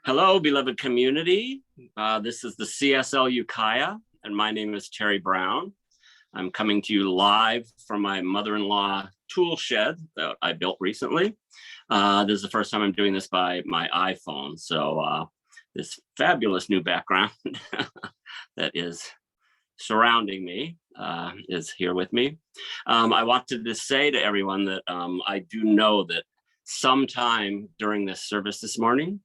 Hello, beloved community. This is the CSL Ukiah, and my name is Terry Brown. I'm coming to you live from my mother-in-law tool shed that I built recently. This is the first time I'm doing this by my iPhone, so this fabulous new background that is surrounding me is here with me. I wanted to say to everyone that I do know that sometime during this service this morning,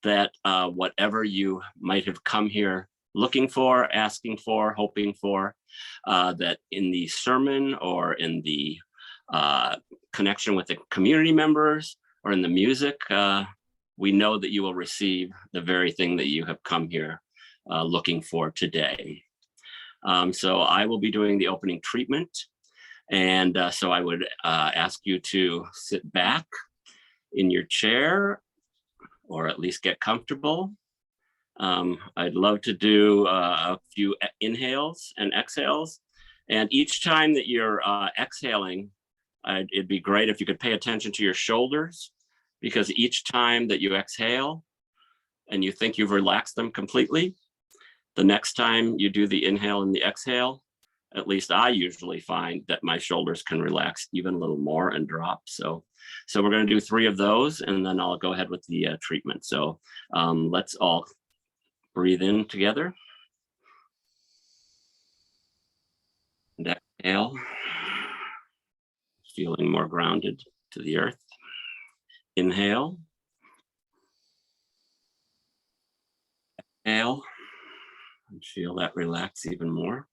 that whatever you might have come here looking for, asking for, hoping for, that in the sermon or in the connection with the community members or in the music, we know that you will receive the very thing that you have come here looking for today. So I will be doing the opening treatment. And so I would ask you to sit back in your chair, or at least get comfortable. I'd love to do a few inhales and exhales. And each time that you're exhaling, it'd be great if you could pay attention to your shoulders, because each time that you exhale and you think you've relaxed them completely, the next time you do the inhale and the exhale, at least I usually find that my shoulders can relax even a little more and drop. So we're going to do 3 of those, and then I'll go ahead with the treatment. So let's all breathe in together. And exhale, feeling more grounded to the earth. Inhale. Exhale, and feel that relax even more.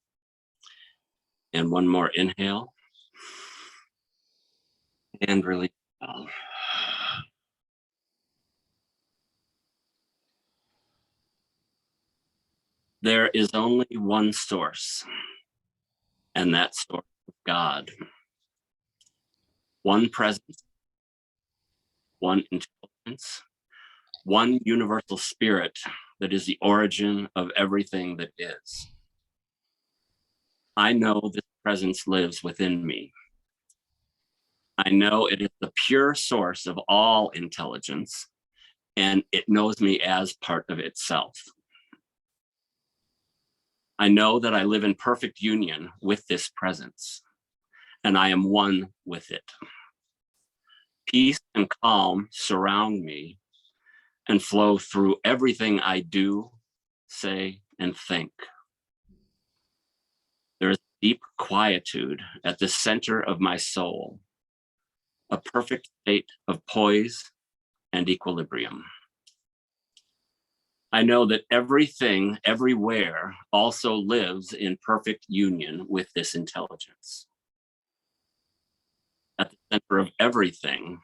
And one more inhale. And release. There is only one source, and that source is God. One presence, one intelligence, one universal spirit that is the origin of everything that is. I know this presence lives within me. I know it is the pure source of all intelligence, and it knows me as part of itself. I know that I live in perfect union with this presence, and I am one with it. Peace and calm surround me and flow through everything I do, say, and think. There is deep quietude at the center of my soul, a perfect state of poise and equilibrium. I know that everything, everywhere, also lives in perfect union with this intelligence. At the center of everything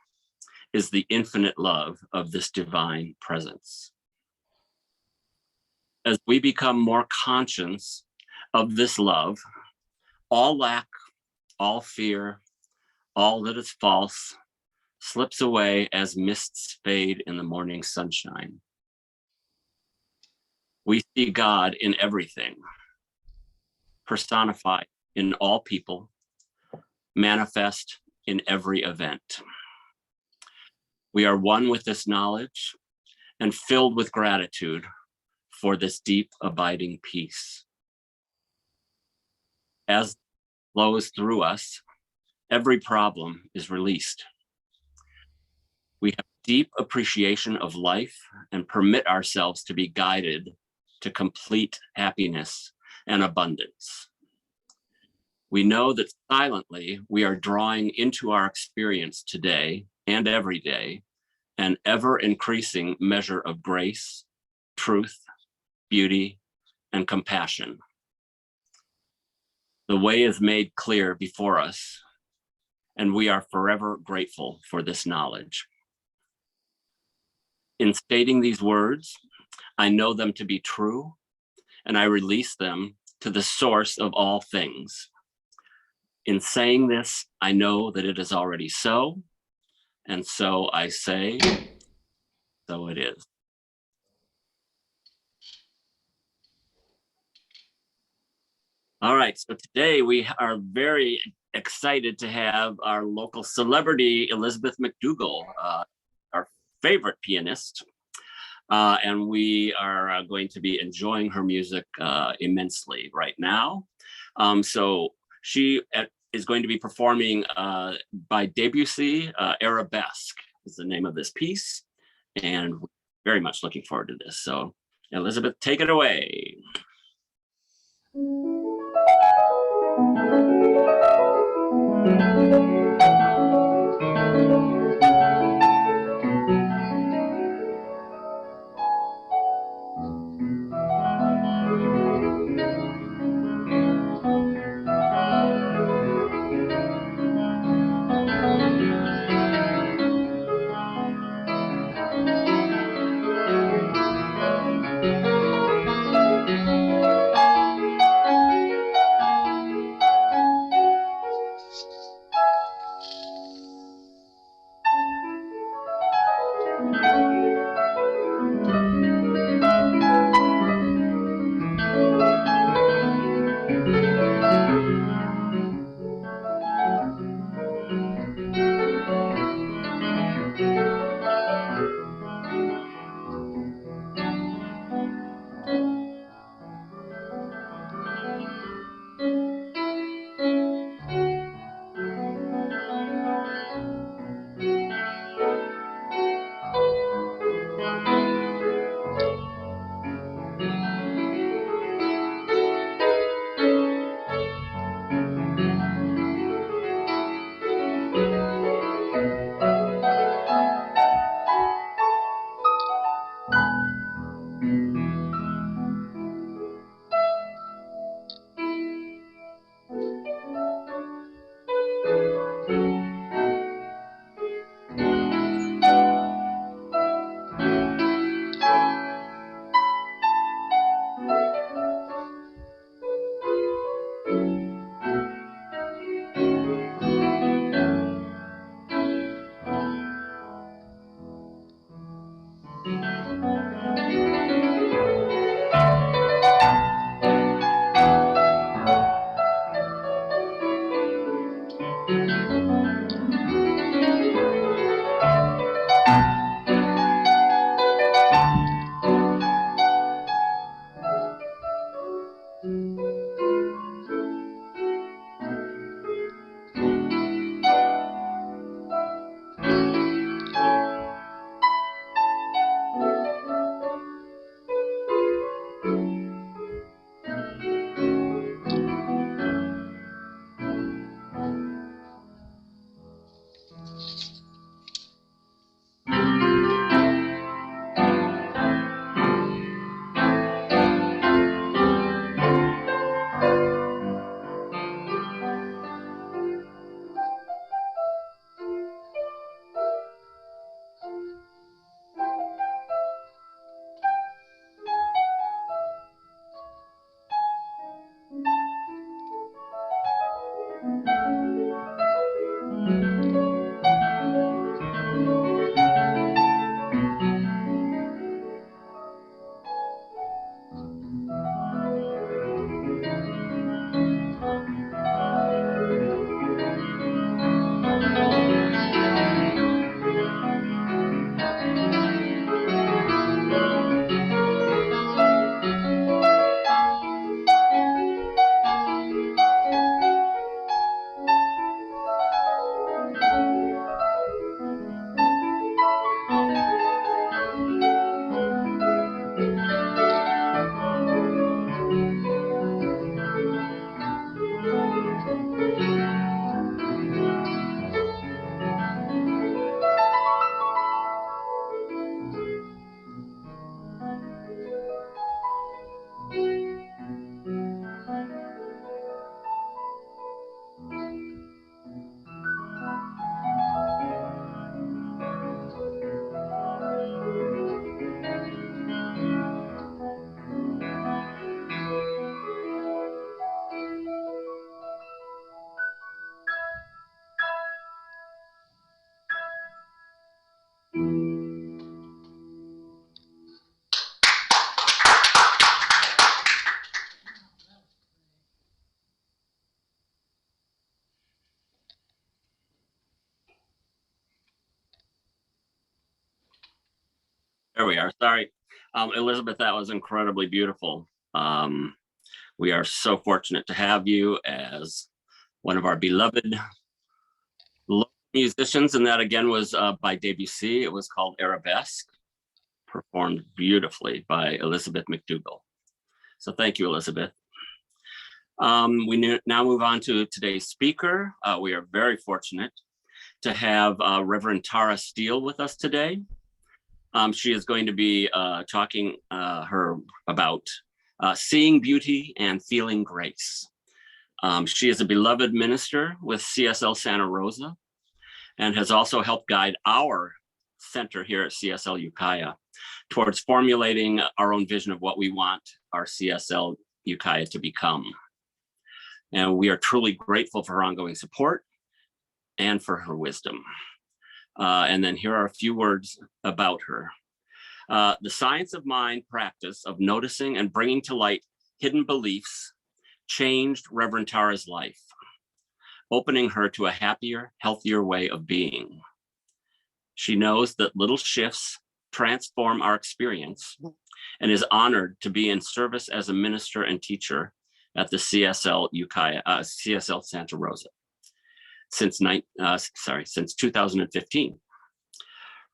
is the infinite love of this divine presence. As we become more conscious of this love, all lack, all fear, all that is false slips away as mists fade in the morning sunshine. We see God in everything, personified in all people, manifest in every event. We are one with this knowledge and filled with gratitude for this deep, abiding peace. As it flows through us, every problem is released. We have deep appreciation of life and permit ourselves to be guided to complete happiness and abundance. We know that silently we are drawing into our experience today and every day an ever increasing measure of grace, truth, beauty, and compassion. The way is made clear before us, and we are forever grateful for this knowledge. In stating these words, I know them to be true, and I release them to the source of all things. In saying this, I know that it is already so, and so I say, so it is. All right, so today we are very excited to have our local celebrity, Elizabeth MacDougall, our favorite pianist, And we are going to be enjoying her music immensely right now. So she is going to be performing by Debussy, Arabesque is the name of this piece. And very much looking forward to this. So Elizabeth, take it away. There we are. Sorry. Elizabeth, that was incredibly beautiful. We are so fortunate to have you as one of our beloved musicians. And that again was by Debussy. It was called Arabesque, performed beautifully by Elizabeth MacDougall. So thank you, Elizabeth. We now move on to today's speaker. We are very fortunate to have Reverend Tara Steele with us today. She is going to be talking about seeing beauty and feeling grace. She is a beloved minister with CSL Santa Rosa and has also helped guide our center here at CSL Ukiah towards formulating our own vision of what we want our CSL Ukiah to become. And we are truly grateful for her ongoing support and for her wisdom. And then here are a few words about her. The science of mind practice of noticing and bringing to light hidden beliefs changed Reverend Tara's life, opening her to a happier, healthier way of being. She knows that little shifts transform our experience and is honored to be in service as a minister and teacher at the CSL Ukiah, CSL Santa Rosa since 2015.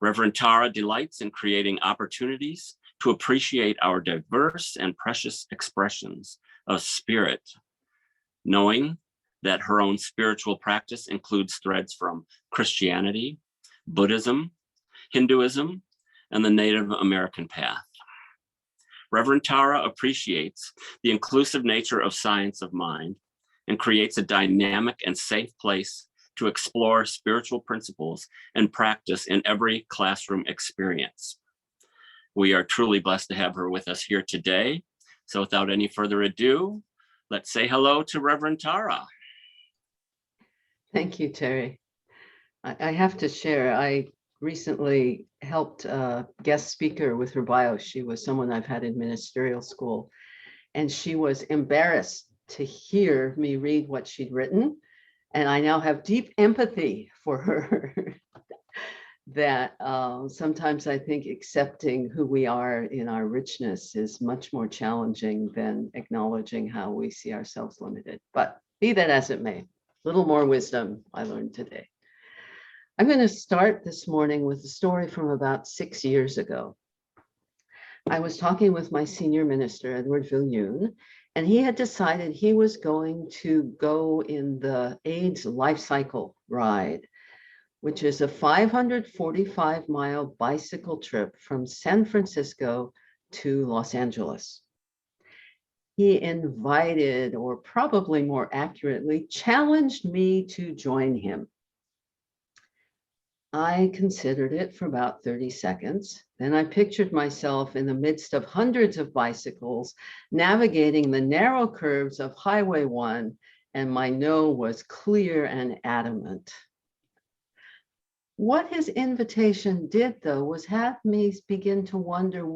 Reverend Tara delights in creating opportunities to appreciate our diverse and precious expressions of spirit, knowing that her own spiritual practice includes threads from Christianity, Buddhism, Hinduism, and the Native American path. Reverend Tara appreciates the inclusive nature of science of mind and creates a dynamic and safe place to explore spiritual principles and practice in every classroom experience. We are truly blessed to have her with us here today. So without any further ado, let's say hello to Reverend Tara. Thank you, Terry. I have to share, I recently helped a guest speaker with her bio. She was someone I've had in ministerial school, and she was embarrassed to hear me read what she'd written. And I now have deep empathy for her. That sometimes I think accepting who we are in our richness is much more challenging than acknowledging how we see ourselves limited. But be that as it may, a little more wisdom I learned today. I'm going to start this morning with a story from about 6 years ago. I was talking with my senior minister, Edward Viljoen, and he had decided he was going to go in the AIDS life cycle ride, which is a 545-mile bicycle trip from San Francisco to Los Angeles. He invited, or probably more accurately, challenged me to join him. I considered it for about 30 seconds. Then I pictured myself in the midst of hundreds of bicycles, navigating the narrow curves of Highway 1, and my no was clear and adamant. What his invitation did, though, was have me begin to wonder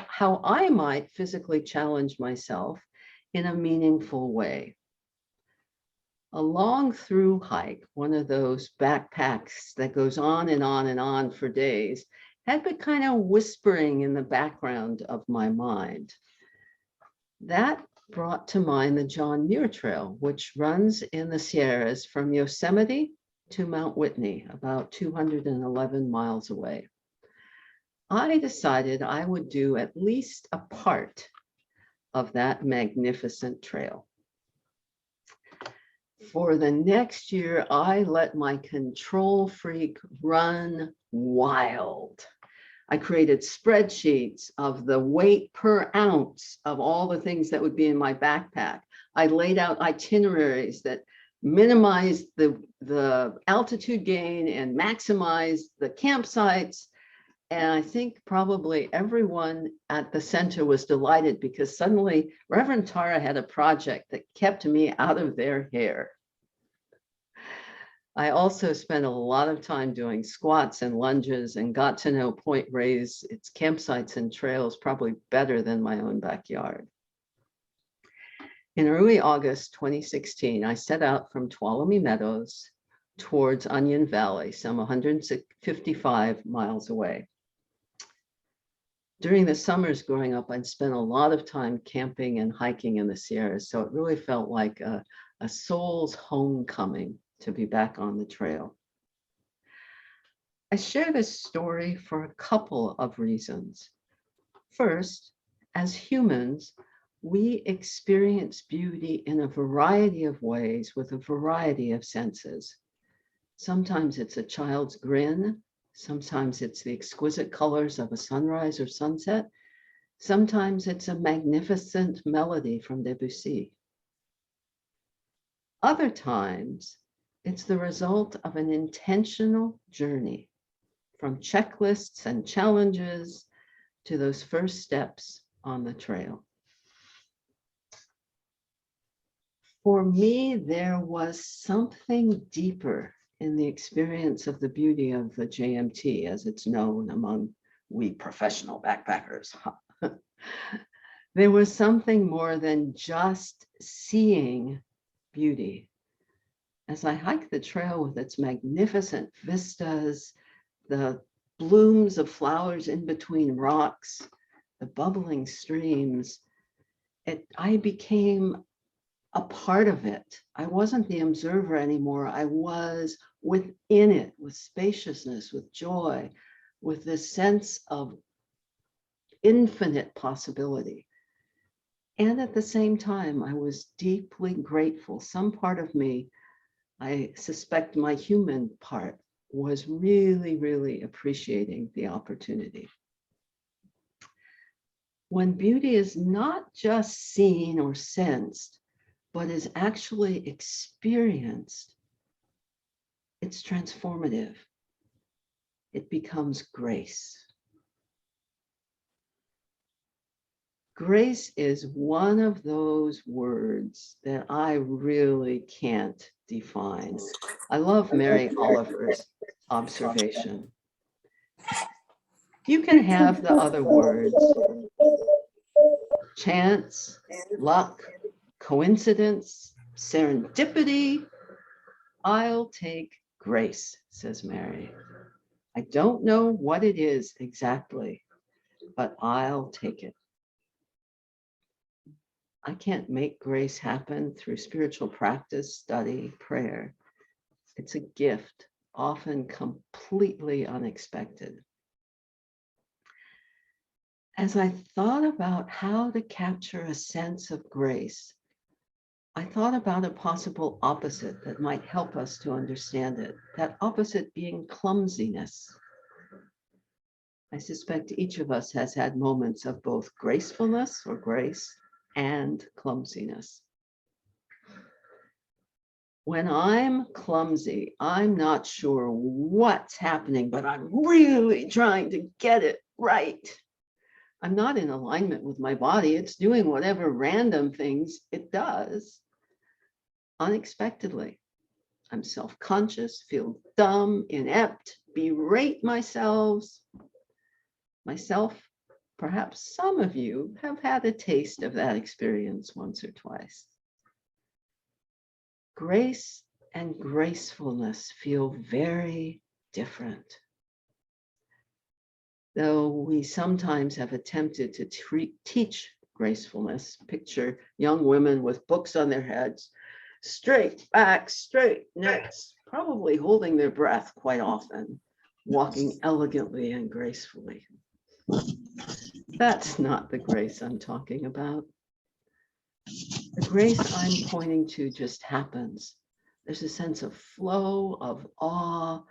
how I might physically challenge myself in a meaningful way. A long through hike, one of those backpacks that goes on and on and on for days, had been kind of whispering in the background of my mind. That brought to mind the John Muir Trail, which runs in the Sierras from Yosemite to Mount Whitney, about 211 miles away. I decided I would do at least a part of that magnificent trail. For the next year, I let my control freak run wild. I created spreadsheets of the weight per ounce of all the things that would be in my backpack. I laid out itineraries that minimized the altitude gain and maximized the campsites. And I think probably everyone at the center was delighted because suddenly Reverend Tara had a project that kept me out of their hair. I also spent a lot of time doing squats and lunges and got to know Point Reyes, its campsites and trails probably better than my own backyard. In early August 2016, I set out from Tuolumne Meadows towards Onion Valley, some 155 miles away. During the summers growing up, I'd spent a lot of time camping and hiking in the Sierras. So it really felt like a soul's homecoming to be back on the trail. I share this story for a couple of reasons. First, as humans, we experience beauty in a variety of ways with a variety of senses. Sometimes it's a child's grin. Sometimes it's the exquisite colors of a sunrise or sunset. Sometimes it's a magnificent melody from Debussy. Other times, it's the result of an intentional journey from checklists and challenges to those first steps on the trail. For me, there was something deeper in the experience of the beauty of the JMT, as it's known among we professional backpackers. There was something more than just seeing beauty. As I hiked the trail with its magnificent vistas, the blooms of flowers in between rocks, the bubbling streams, I became a part of it. I wasn't the observer anymore. I was within it, with spaciousness, with joy, with this sense of infinite possibility. And at the same time, I was deeply grateful. Some part of me, I suspect my human part, was really, really appreciating the opportunity. When beauty is not just seen or sensed, but is actually experienced, it's transformative. It becomes grace. Grace is one of those words that I really can't define. I love Mary Oliver's observation. You can have the other words: chance, luck, coincidence, serendipity. I'll take grace, says Mary. I don't know what it is exactly, but I'll take it. I can't make grace happen through spiritual practice, study, prayer. It's a gift, often completely unexpected. As I thought about how to capture a sense of grace, I thought about a possible opposite that might help us to understand it, that opposite being clumsiness. I suspect each of us has had moments of both gracefulness or grace and clumsiness. When I'm clumsy, I'm not sure what's happening, but I'm really trying to get it right. I'm not in alignment with my body. It's doing whatever random things it does unexpectedly. I'm self-conscious, feel dumb, inept, berate myself. Perhaps some of you have had a taste of that experience once or twice. Grace and gracefulness feel very different. Though we sometimes have attempted to teach gracefulness, picture young women with books on their heads, straight back, straight necks, probably holding their breath quite often, walking elegantly and gracefully. That's not the grace I'm talking about. The grace I'm pointing to just happens. There's a sense of flow, of awe,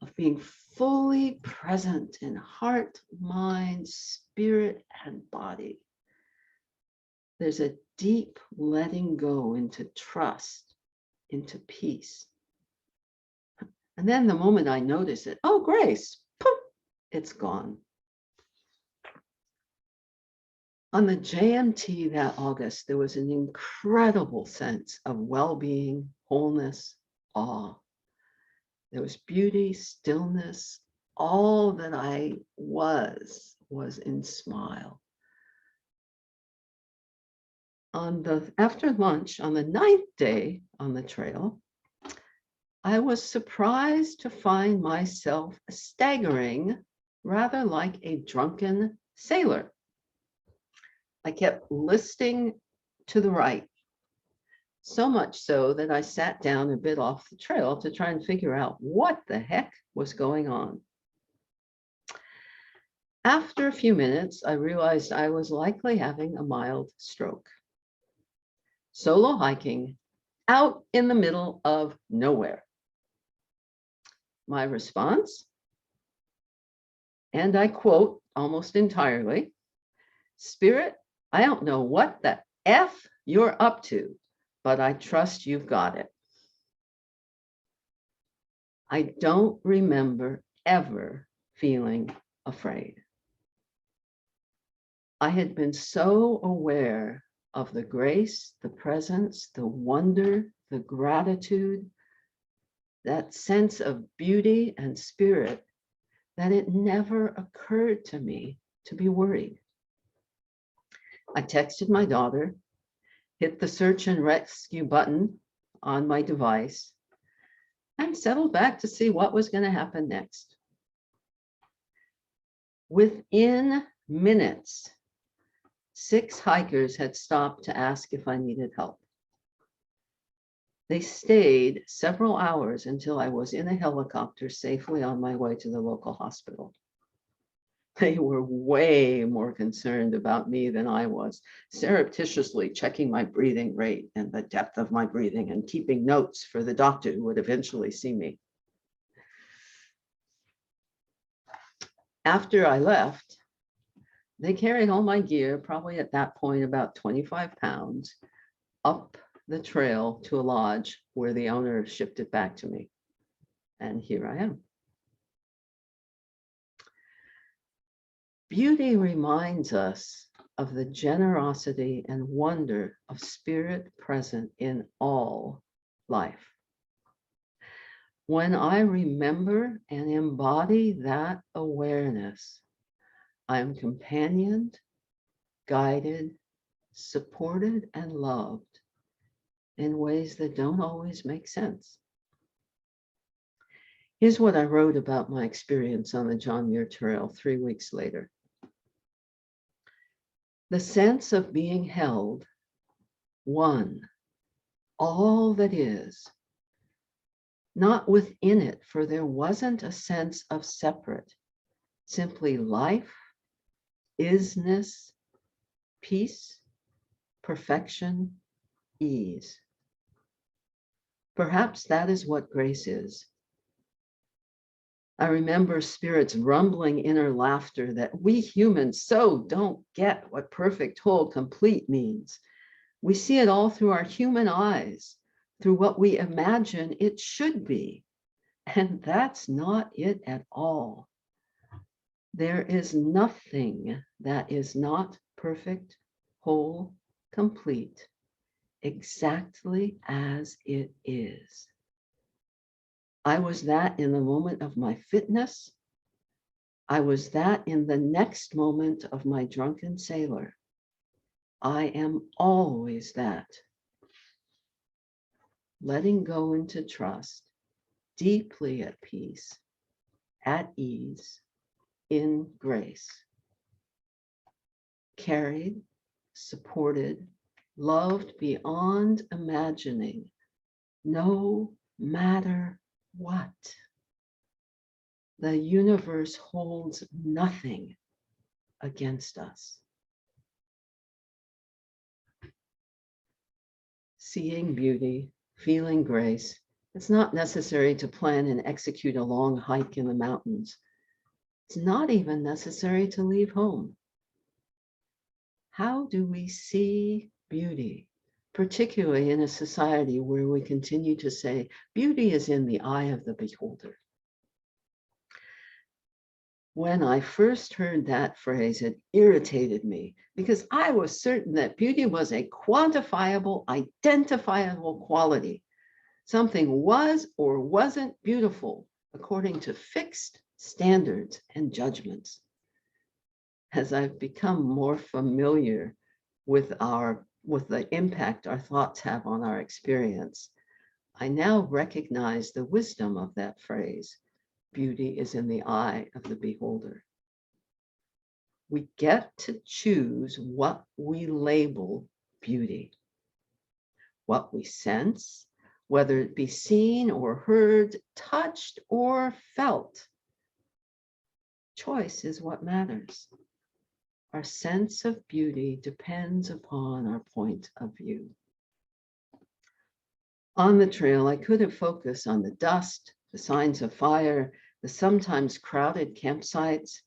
of being fully present in heart, mind, spirit, and body. There's a deep letting go into trust, into peace. And then the moment I notice it, oh, grace, poof, it's gone. On the JMT that August, there was an incredible sense of well-being, wholeness, awe. There was beauty, stillness. All that I was in smile. After lunch, on the 9th day on the trail, I was surprised to find myself staggering, rather like a drunken sailor. I kept listing to the right, so much so that I sat down a bit off the trail to try and figure out what the heck was going on. After a few minutes, I realized I was likely having a mild stroke. Solo hiking out in the middle of nowhere. My response, and I quote almost entirely, "Spirit, I don't know what the F you're up to, but I trust you've got it." I don't remember ever feeling afraid. I had been so aware of the grace, the presence, the wonder, the gratitude, that sense of beauty and spirit, that it never occurred to me to be worried. I texted my daughter, hit the search and rescue button on my device, and settled back to see what was going to happen next. Within minutes, 6 hikers had stopped to ask if I needed help. They stayed several hours until I was in a helicopter safely on my way to the local hospital. They were way more concerned about me than I was, surreptitiously checking my breathing rate and the depth of my breathing and keeping notes for the doctor who would eventually see me. After I left, they carried all my gear, probably at that point about 25 pounds, up the trail to a lodge where the owner shipped it back to me. And here I am. Beauty reminds us of the generosity and wonder of spirit present in all life. When I remember and embody that awareness, I am companioned, guided, supported, and loved in ways that don't always make sense. Here's what I wrote about my experience on the John Muir Trail 3 weeks later. The sense of being held, one, all that is, not within it, for there wasn't a sense of separate, simply life, isness, peace, perfection, ease. Perhaps that is what grace is. I remember Spirit's rumbling inner laughter that we humans so don't get what perfect, whole, complete means. We see it all through our human eyes, through what we imagine it should be. And that's not it at all. There is nothing that is not perfect, whole, complete, exactly as it is. I was that in the moment of my fitness. I was that in the next moment of my drunken sailor. I am always that. Letting go into trust, deeply at peace, at ease, in grace. Carried, supported, loved beyond imagining, no matter what. The universe holds nothing against us. Seeing beauty, feeling grace, it's not necessary to plan and execute a long hike in the mountains. It's not even necessary to leave home. How do we see beauty, particularly in a society where we continue to say beauty is in the eye of the beholder? When I first heard that phrase, it irritated me because I was certain that beauty was a quantifiable, identifiable quality. Something was or wasn't beautiful according to fixed standards and judgments. As I've become more familiar with the impact our thoughts have on our experience, I now recognize the wisdom of that phrase. Beauty is in the eye of the beholder. We get to choose what we label beauty, what we sense, whether it be seen or heard, touched or felt. Choice is what matters. Our sense of beauty depends upon our point of view. On the trail, I could have focused on the dust, the signs of fire, the sometimes crowded campsites.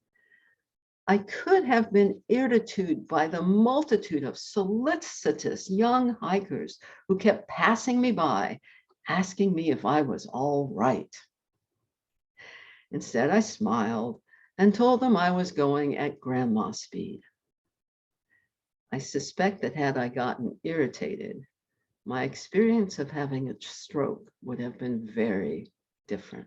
I could have been irritated by the multitude of solicitous young hikers who kept passing me by, asking me if I was all right. Instead, I smiled and told them I was going at grandma speed. I suspect that had I gotten irritated, my experience of having a stroke would have been very different.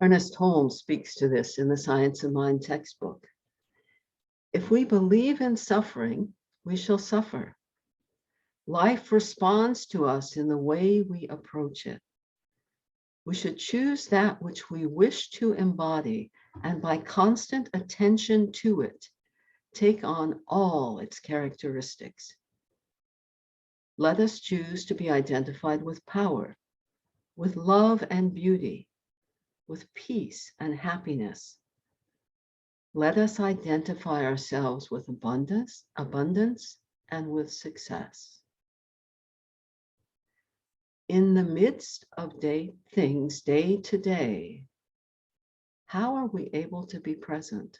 Ernest Holmes speaks to this in the Science of Mind textbook. If we believe in suffering, we shall suffer. Life responds to us in the way we approach it. We should choose that which we wish to embody, and by constant attention to it, take on all its characteristics. Let us choose to be identified with power, with love and beauty, with peace and happiness. Let us identify ourselves with abundance, and with success. In the midst of things day to day, how are we able to be present?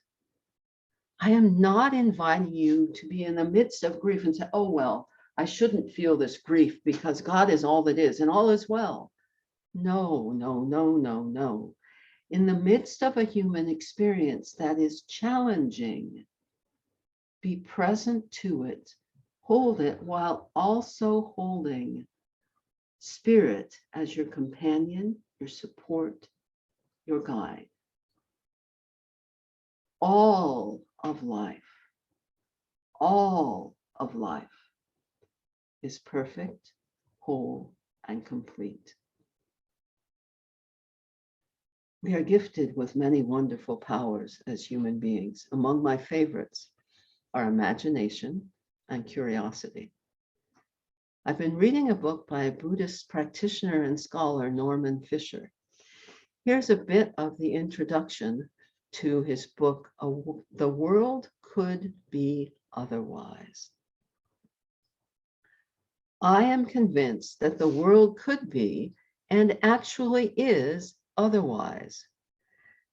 I am not inviting you to be in the midst of grief and say, oh, well, I shouldn't feel this grief because God is all that is and all is well. No, no, no, no, no. In the midst of a human experience that is challenging, be present to it, hold it while also holding spirit as your companion, your support, your guide. All of life is perfect, whole, and complete. We are gifted with many wonderful powers as human beings. Among my favorites are imagination and curiosity. I've been reading a book by a Buddhist practitioner and scholar, Norman Fisher. Here's a bit of the introduction to his book, The World Could Be Otherwise. I am convinced that the world could be, and actually is, otherwise,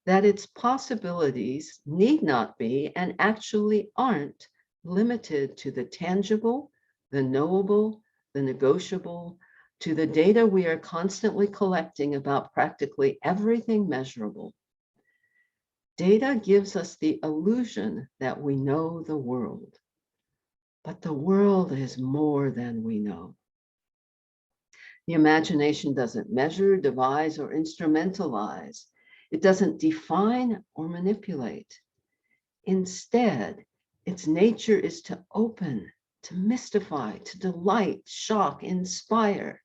that its possibilities need not be, and actually aren't, limited to the tangible, the knowable, the negotiable, to the data we are constantly collecting about practically everything measurable. Data gives us the illusion that we know the world, but the world is more than we know. The imagination doesn't measure, devise, or instrumentalize. It doesn't define or manipulate. Instead, its nature is to open, to mystify, to delight, shock, inspire.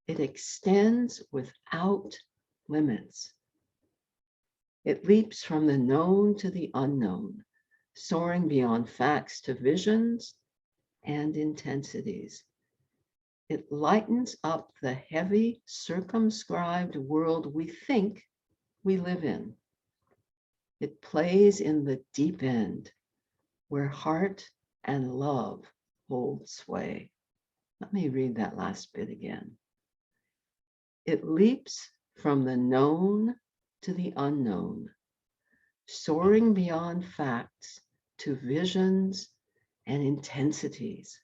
It extends without limits. It leaps from the known to the unknown, soaring beyond facts to visions and intensities. It lightens up the heavy, circumscribed world we think we live in. It plays in the deep end, where heart and love hold sway. Let me read that last bit again. It leaps from the known to the unknown, soaring beyond facts to visions and intensities.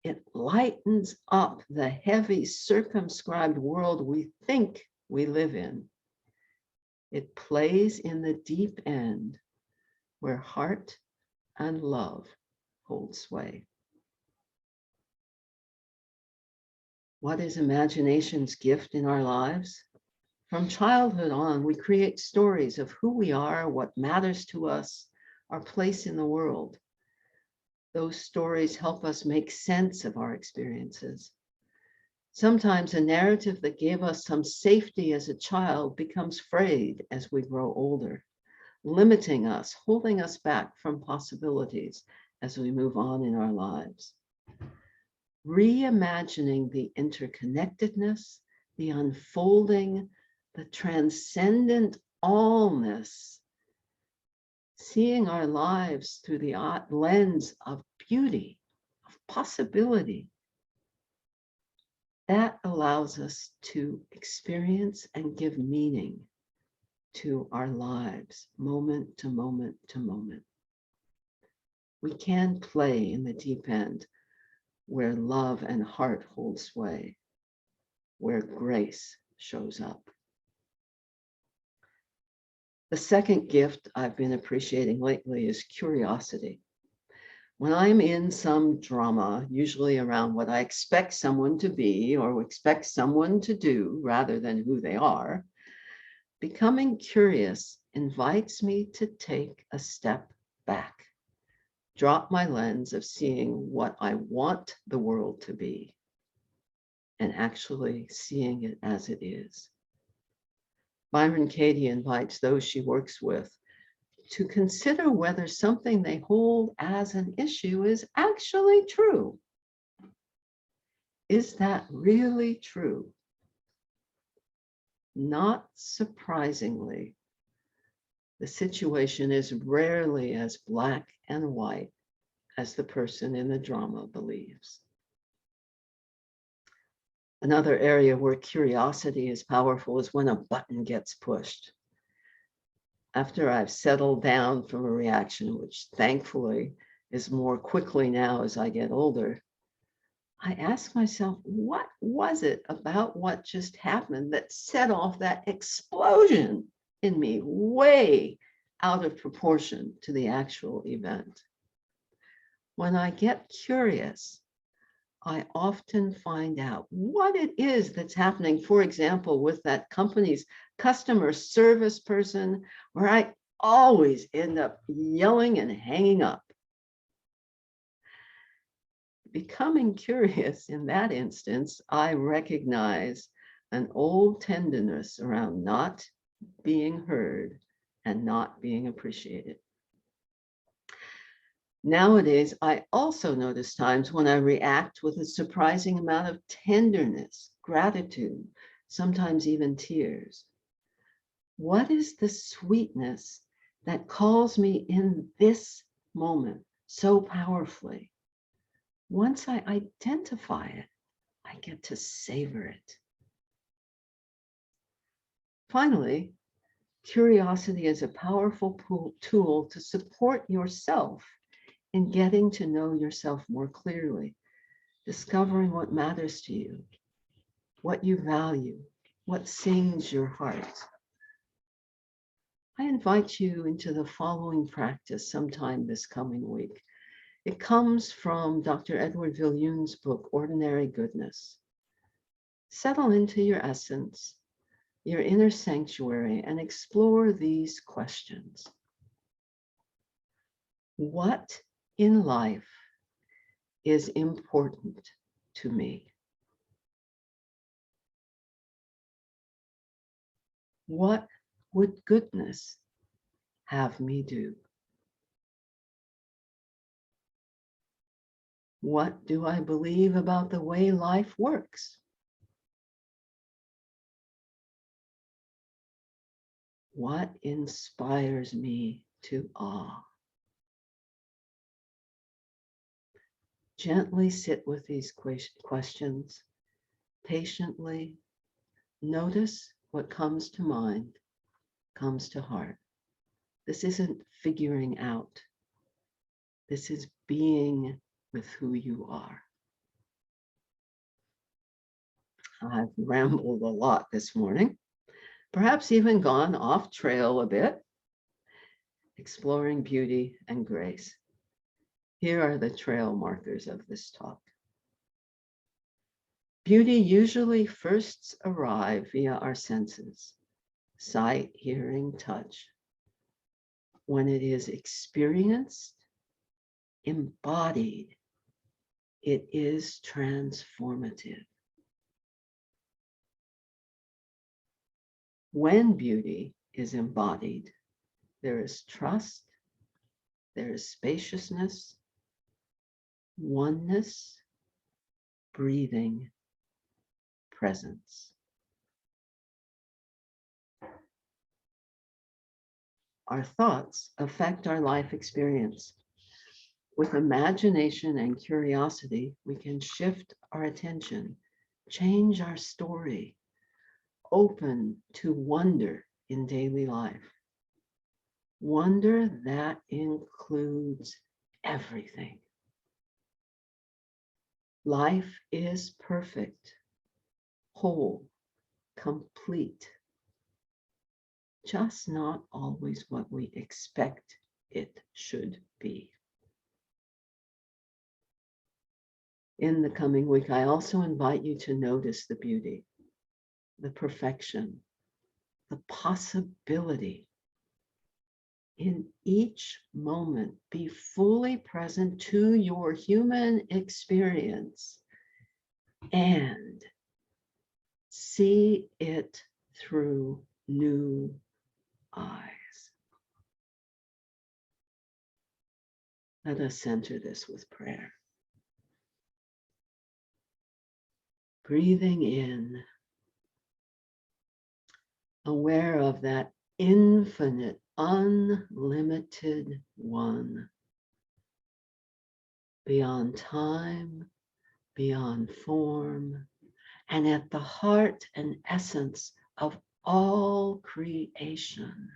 It lightens up the heavy, circumscribed world we think we live in. It plays in the deep end, where heart and love hold sway. What is imagination's gift in our lives? From childhood on, we create stories of who we are, what matters to us, our place in the world. Those stories help us make sense of our experiences. Sometimes a narrative that gave us some safety as a child becomes frayed as we grow older. limiting us, holding us back from possibilities as we move on in our lives. Reimagining the interconnectedness, the unfolding, the transcendent allness, seeing our lives through the lens of beauty, of possibility, that allows us to experience and give meaning to our lives, moment to moment to moment. We can play in the deep end where love and heart hold sway, where grace shows up. The second gift I've been appreciating lately is curiosity. When I'm in some drama, usually around what I expect someone to be or expect someone to do rather than who they are, becoming curious invites me to take a step back, drop my lens of seeing what I want the world to be, and actually seeing it as it is. Byron Katie invites those she works with to consider whether something they hold as an issue is actually true. Is that really true? Not surprisingly, the situation is rarely as black and white as the person in the drama believes. Another area where curiosity is powerful is when a button gets pushed. After I've settled down from a reaction, which thankfully is more quickly now as I get older, I ask myself, what was it about what just happened that set off that explosion in me way out of proportion to the actual event? When I get curious, I often find out what it is that's happening, for example, with that company's customer service person, where I always end up yelling and hanging up. Becoming curious in that instance, I recognize an old tenderness around not being heard and not being appreciated. Nowadays, I also notice times when I react with a surprising amount of tenderness, gratitude, sometimes even tears. What is the sweetness that calls me in this moment so powerfully? Once I identify it, I get to savor it. Finally, curiosity is a powerful tool to support yourself in getting to know yourself more clearly, discovering what matters to you, what you value, what sings your heart. I invite you into the following practice sometime this coming week. It comes from Dr. Edward Viljoen's book, Ordinary Goodness. Settle into your essence, your inner sanctuary, and explore these questions. What in life is important to me? What would goodness have me do? What do I believe about the way life works? What inspires me to awe? Gently sit with these questions, patiently notice what comes to mind, comes to heart. This isn't figuring out. This is being with who you are. I've rambled a lot this morning, perhaps even gone off trail a bit, exploring beauty and grace. Here are the trail markers of this talk. Beauty usually first arrives via our senses, sight, hearing, touch. When it is experienced, embodied, it is transformative. When beauty is embodied, There is trust. There is spaciousness, oneness, breathing, presence. Our thoughts affect our life experience. With imagination and curiosity, we can shift our attention, change our story, open to wonder in daily life. Wonder that includes everything. Life is perfect, whole, complete, just not always what we expect it should be. In the coming week, I also invite you to notice the beauty, the perfection, the possibility in each moment. Be fully present to your human experience and see it through new eyes. Let us center this with prayer. Breathing in, aware of that infinite, unlimited one, beyond time, beyond form, and at the heart and essence of all creation.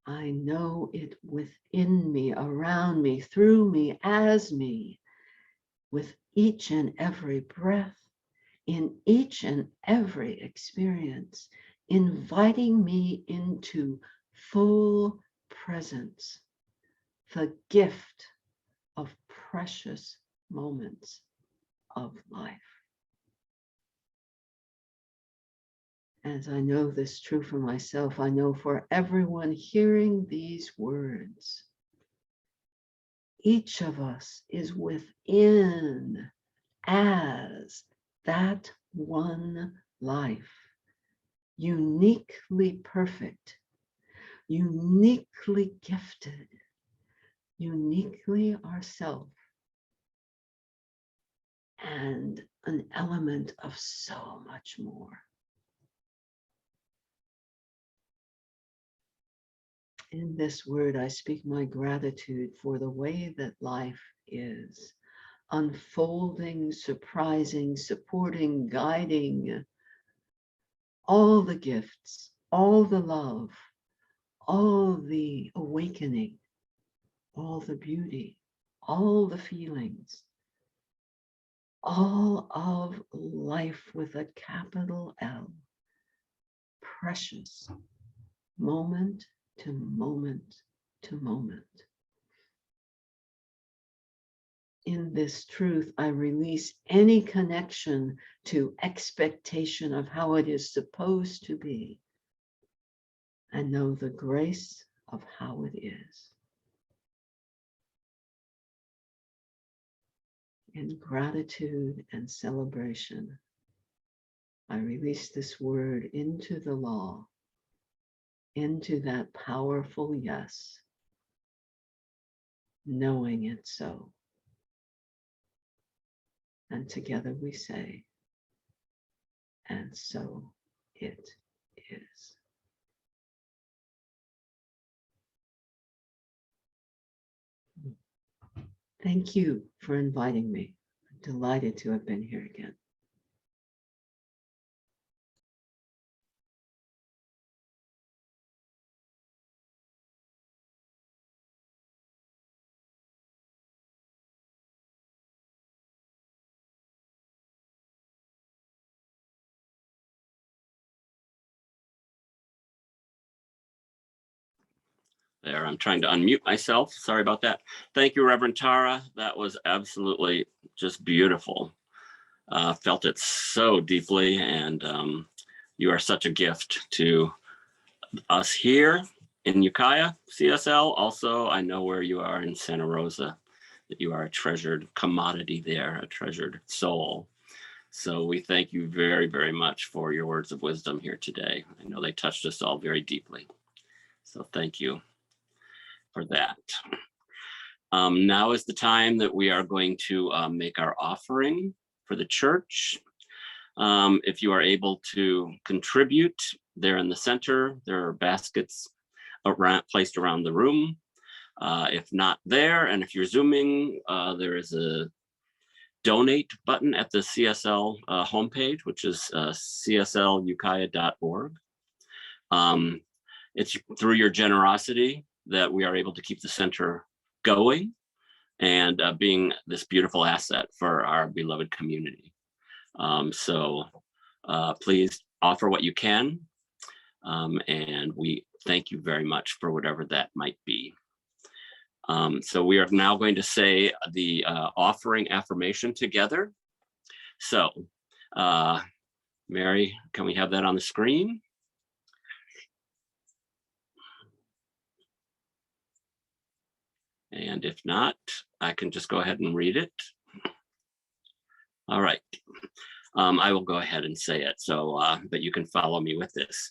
I know it within me, around me, through me, as me, with each and every breath, in each and every experience, inviting me into full presence, the gift of precious moments of life. As I know this true for myself, I know for everyone hearing these words, each of us is within as that one life, uniquely perfect, uniquely gifted, uniquely ourself, and an element of so much more. In this word, I speak my gratitude for the way that life is, unfolding, surprising, supporting, guiding, all the gifts, all the love, all the awakening, all the beauty, all the feelings, all of life with a capital L, precious, moment to moment to moment. In this truth, I release any connection to expectation of how it is supposed to be, and know the grace of how it is. In gratitude and celebration, I release this word into the law, into that powerful yes, knowing it so. And together we say, and so it is. Thank you for inviting me. I'm delighted to have been here again. There, I'm trying to unmute myself. Sorry about that. Thank you, Reverend Tara. That was absolutely just beautiful. Felt it so deeply, and you are such a gift to us here in Ukiah, CSL. Also, I know where you are in Santa Rosa, that you are a treasured commodity there, a treasured soul. So we thank you very, very much for your words of wisdom here today. I know they touched us all very deeply. So thank you for that. Now is the time that we are going to make our offering for the church. If you are able to contribute, there in the center, there are baskets placed around the room. If not there, and if you're Zooming, there is a donate button at the CSL homepage, which is cslukiah.org. It's through your generosity that we are able to keep the center going and being this beautiful asset for our beloved community. So please offer what you can. And we thank you very much for whatever that might be. So we are now going to say the offering affirmation together. So Mary, can we have that on the screen? And if not, I can just go ahead and read it. All right. I will go ahead and say it, so but you can follow me with this.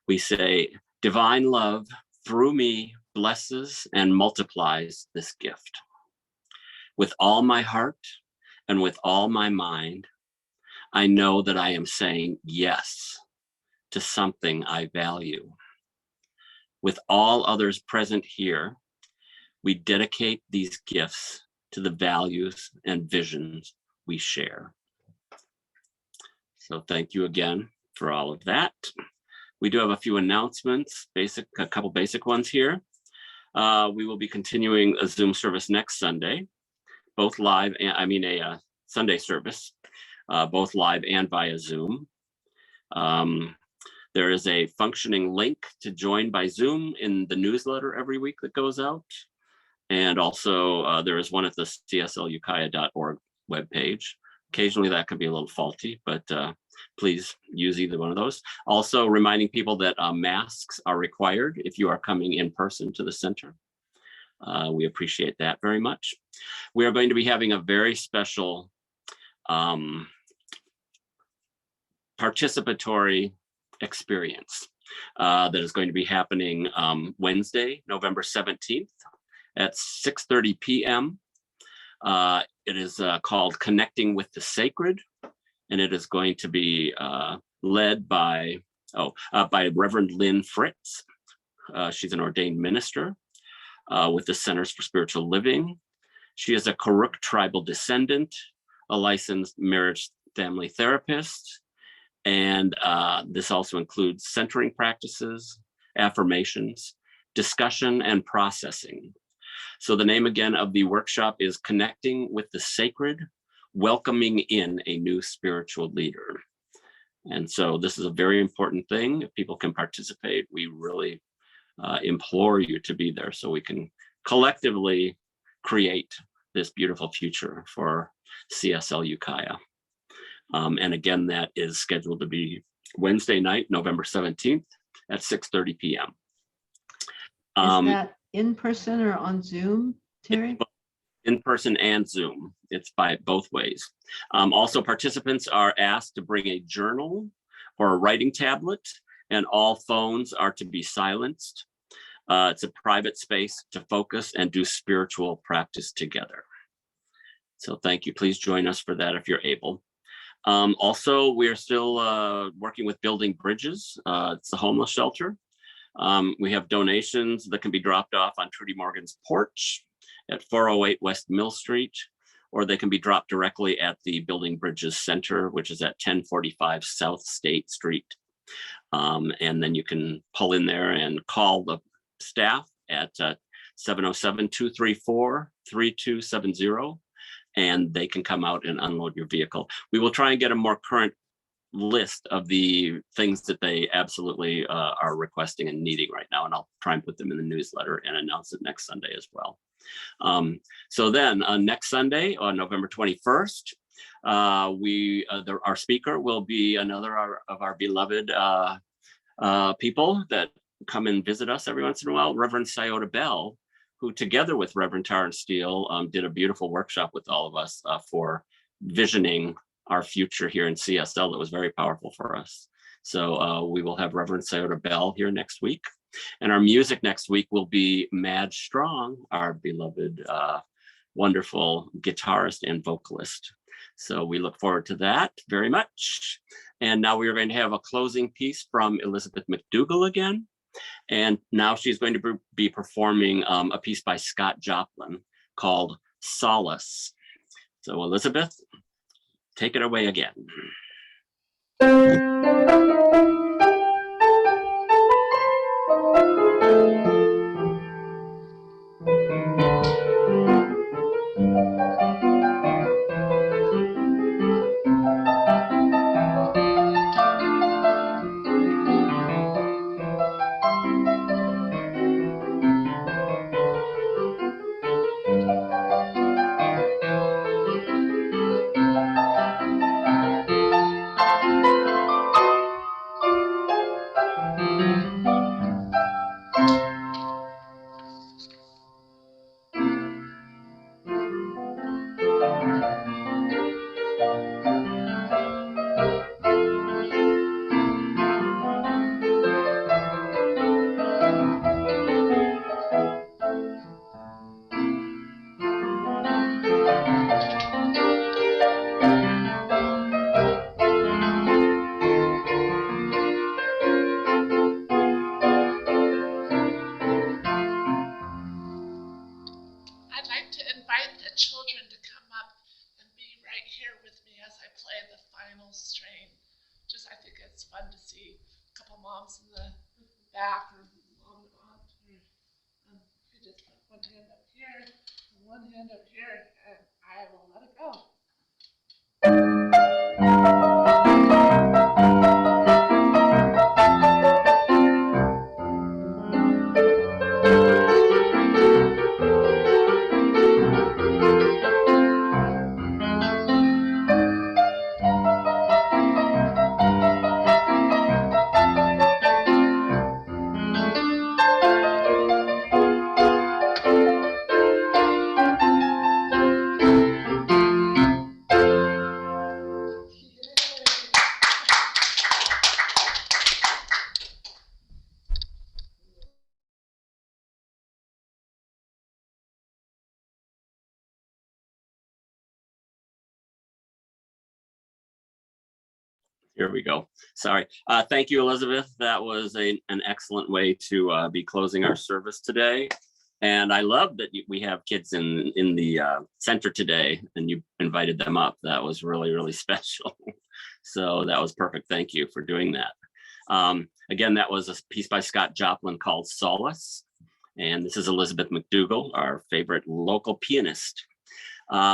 We say, divine love through me blesses and multiplies this gift. With all my heart and with all my mind, I know that I am saying yes to something I value. With all others present here, we dedicate these gifts to the values and visions we share. So thank you again for all of that. We do have a few announcements, a couple basic ones here. We will be continuing a Zoom service next Sunday, both live, a Sunday service, both live and via Zoom. There is a functioning link to join by Zoom in the newsletter every week that goes out. And also there is one at the cslukiah.org webpage. Occasionally that can be a little faulty, but please use either one of those. Also reminding people that masks are required if you are coming in person to the center. We appreciate that very much. We are going to be having a very special participatory experience that is going to be happening Wednesday, November 17th at 6:30 p.m. It is called Connecting with the Sacred, and it is going to be led by Reverend Lynn Fritz. She's an ordained minister with the Centers for Spiritual Living. She is a Karuk tribal descendant, a licensed marriage family therapist, and this also includes centering practices, affirmations, discussion, and processing. So the name again of the workshop is Connecting with the Sacred, Welcoming in a New Spiritual Leader. And so this is a very important thing. If people can participate, we really implore you to be there so we can collectively create this beautiful future for CSL Ukiah. And again, that is scheduled to be Wednesday night, November 17th at 6:30 p.m. Is that in person or on Zoom, Terry? In person and Zoom. It's by both ways. Also, participants are asked to bring a journal or a writing tablet, and all phones are to be silenced. It's a private space to focus and do spiritual practice together. So thank you. Please join us for that if you're able. Also, we are still working with Building Bridges. It's the homeless shelter. We have donations that can be dropped off on Trudy Morgan's porch at 408 West Mill Street, or they can be dropped directly at the Building Bridges Center, which is at 1045 South State Street. And then you can pull in there and call the staff at 707-234-3270, and they can come out and unload your vehicle. We will try and get a more current list of the things that they absolutely are requesting and needing right now, and I'll try and put them in the newsletter and announce it next Sunday as well. So then next Sunday on November 21st, our speaker will be another of our beloved people that come and visit us every once in a while, Reverend Scioto Bell, who together with Reverend Tara and Steele did a beautiful workshop with all of us for visioning our future here in CSL that was very powerful for us. So we will have Reverend Sayota Bell here next week. And our music next week will be Madge Strong, our beloved, wonderful guitarist and vocalist. So we look forward to that very much. And now we are going to have a closing piece from Elizabeth MacDougall again. And now she's going to be performing a piece by Scott Joplin called Solace. So Elizabeth, take it away again. One hand up here, and I will let it go. Here we go. Sorry. Thank you, Elizabeth. That was an excellent way to be closing our service today. And I love that we have kids in the center today, and you invited them up. That was really, really special. So that was perfect. Thank you for doing that. Again, that was a piece by Scott Joplin called Solace. And this is Elizabeth MacDougall, our favorite local pianist.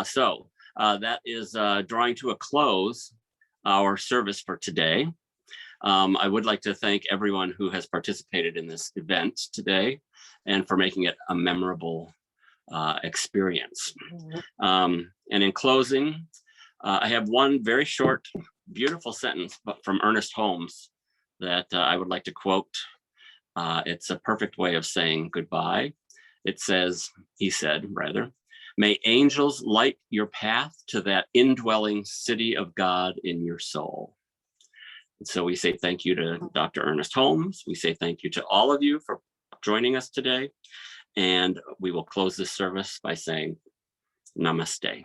So that is drawing to a close our service for today. I would like to thank everyone who has participated in this event today and for making it a memorable experience. And in closing, I have one very short, beautiful sentence from Ernest Holmes that I would like to quote. It's a perfect way of saying goodbye. It says, he said, rather, "May angels light your path to that indwelling city of God in your soul." And so we say thank you to Dr. Ernest Holmes. We say thank you to all of you for joining us today. And we will close this service by saying namaste.